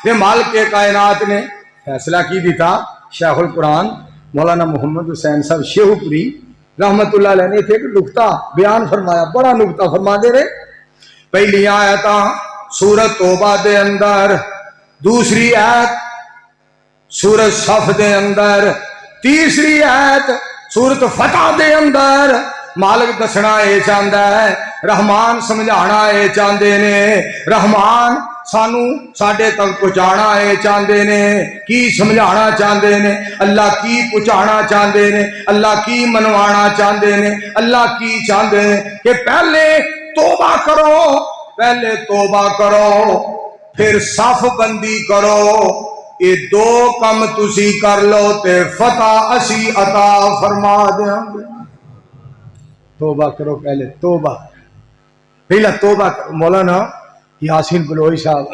تے مالک کائنات نے فیصلہ کی دیتا شیخ القرآن مولانا محمد حسین صاحب شیخو پوری رحمت اللہ علیہ نے ایک نقطہ بیان فرمایا، بڑا نقطہ فرما دے رہے۔ پہلی آیت سورت توبہ دے اندر، دوسری آیت سورت صف دے اندر، تیسری آیت سورت فتح دے اندر مالک دسنا اے چاہتا ہے، رحمان سمجھانا اے چاہتے نے، رحمان سانو ساڈے تک پہنچانا اے چاہتے نے، کی سمجھانا چاہتے نے، اللہ کی پہنچانا چاہتے نے، اللہ کی منوانا چاہتے نے، اللہ کی چاہتے نے کہ پہلے توبہ کرو، پہلے توبہ کرو، پھر صف بندی کرو، یہ دو کم تسی کر لو تے فتح اسی عطا فرما دیں گے۔ توبہ کرو، پہلے توبہ، پہلا توبہ کرو۔ مولانا یاسین بلوچ صاحب